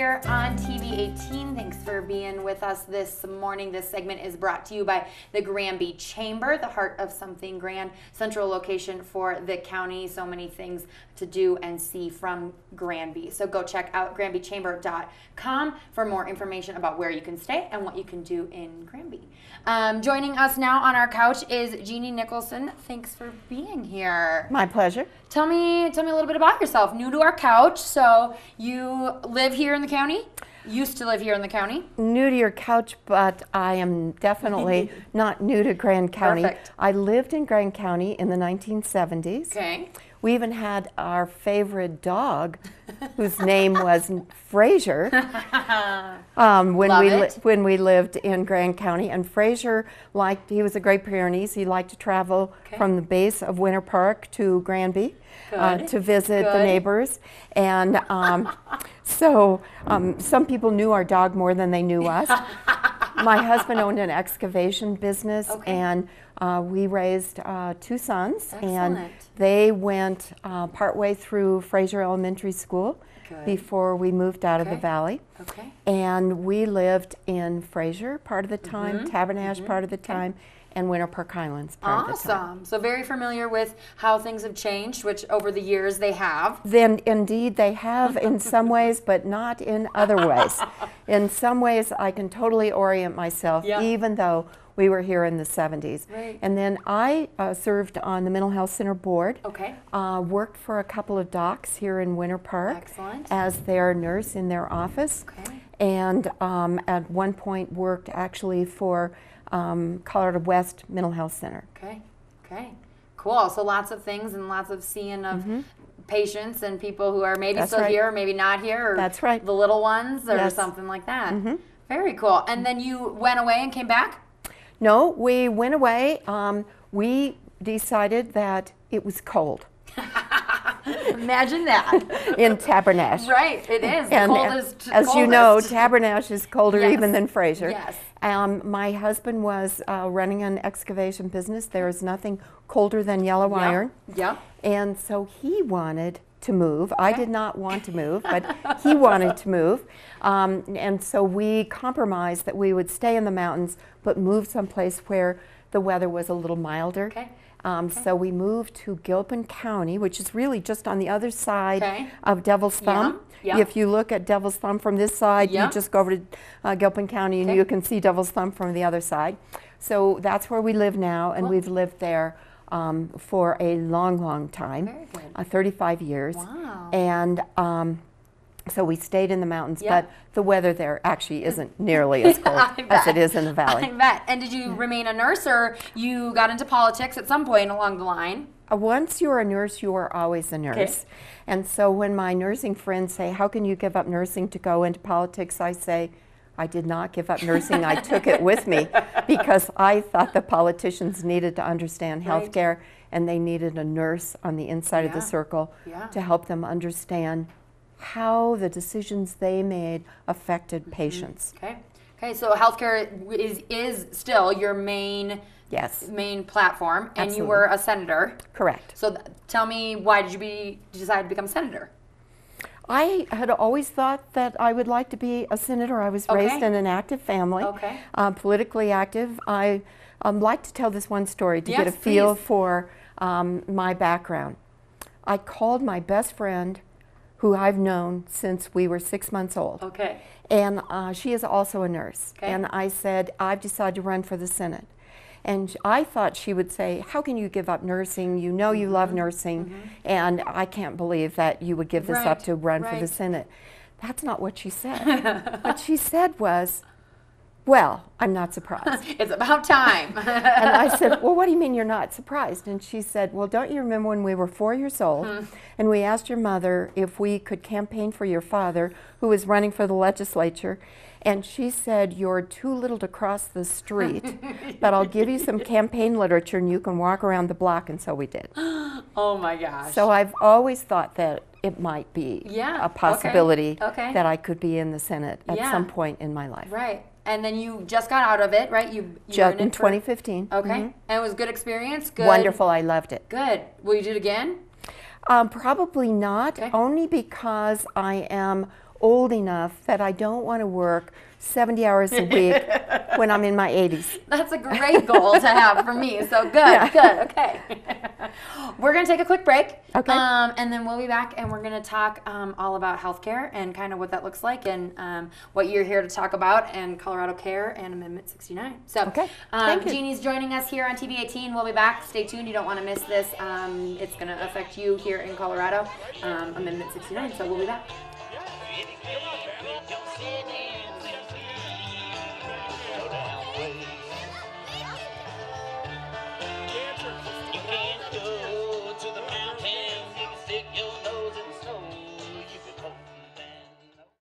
here on TV 18. Thanks for being with us this morning. This segment is brought to you by the Granby Chamber, the heart of something grand, central location for the county. So many things to do and see from Granby. So go check out granbychamber.com for more information about where you can stay and what you can do in Granby. Joining us now on our couch is Jeannie Nicholson. Thanks for being here. My pleasure. Tell me a little bit about yourself. New to our couch, so you live here in the county? Used to live here in the county? New to your couch, but I am definitely not new to Grand County. Perfect. I lived in Grand County in the 1970s. Okay. We even had our favorite dog, whose name was Fraser, when we lived in Grand County. And Fraser he was a Great Pyrenees. He liked to travel from the base of Winter Park to Granby to visit the neighbors. And some people knew our dog more than they knew us. My husband owned an excavation business, and we raised two sons. Excellent. And they went partway through Fraser Elementary School before we moved out of the valley. Okay. And we lived in Fraser part of the time, Tabernash part of the time, and Winter Park Highlands part of the time. Awesome. So very familiar with how things have changed, which over the years they have. Then indeed they have in some ways, but not in other ways. In some ways I can totally orient myself, even though we were here in the 70s. Right. And then I served on the Mental Health Center board. Okay. Worked for a couple of docs here in Winter Park. Excellent. As their nurse in their office. Okay. And at one point worked actually for Colorado West Mental Health Center. Okay. Okay. Cool. So lots of things and lots of seeing of patients and people who are maybe still here or maybe not here. Or That's right. The little ones or something like that. Very cool. And then you went away and came back? No, we went away. We decided that it was cold. Imagine that. In Tabernash. Right, it is. The And coldest. as you know, Tabernash is colder even than Fraser. Yes. My husband was running an excavation business. There is nothing colder than yellow iron. Yeah. And so he wanted to move. I did not want to move, but he wanted to move. And so we compromised that we would stay in the mountains, but move someplace where the weather was a little milder. Okay. So we moved to Gilpin County, which is really just on the other side of Devil's Thumb. Yeah. If you look at Devil's Thumb from this side, you just go over to Gilpin County and you can see Devil's Thumb from the other side. So that's where we live now, and we've lived there for a long, long time. Very good. 35 years. Wow. And so we stayed in the mountains, but the weather there actually isn't nearly as cold as it is in the valley. I bet. And did you remain a nurse, or you got into politics at some point along the line? Once you're a nurse, you are always a nurse. And so when my nursing friends say, how can you give up nursing to go into politics? I say, I did not give up nursing. I took it with me because I thought the politicians needed to understand healthcare, and they needed a nurse on the inside of the circle to help them understand how the decisions they made affected patients. Okay, so healthcare is still your main platform, and you were a senator. Correct. So tell me, why did you decide to become a senator? I had always thought that I would like to be a senator. I was raised in an active family, politically active. I like to tell this one story to get a feel for my background. I called my best friend, who I've known since we were 6 months old. And she is also a nurse. And I said, I've decided to run for the Senate. And I thought she would say, how can you give up nursing? You know you love nursing, and I can't believe that you would give this up to run for the Senate. That's not what she said. What she said was, well, I'm not surprised. It's about time. And I said, well, what do you mean you're not surprised? And she said, well, don't you remember when we were 4 years old and we asked your mother if we could campaign for your father, who was running for the legislature, and she said, you're too little to cross the street, but I'll give you some campaign literature and you can walk around the block. And so we did. Oh my gosh. So I've always thought that it might be a possibility that I could be in the Senate at some point in my life. Right. And then you just got out of it, right? You were in 2015. Okay. And it was a good experience? Good. Wonderful. I loved it. Good. Will you do it again? Probably not, only because I am old enough that I don't want to work 70 hours a week when I'm in my 80s. That's a great goal to have for me. So good, good, okay. We're going to take a quick break. Okay. And then we'll be back and we're going to talk all about healthcare and kind of what that looks like and what you're here to talk about and Colorado Care and Amendment 69. So okay. Thank you. Jeannie's joining us here on TV 18. We'll be back. Stay tuned. You don't want to miss this. It's going to affect you here in Colorado, Amendment 69. So we'll be back.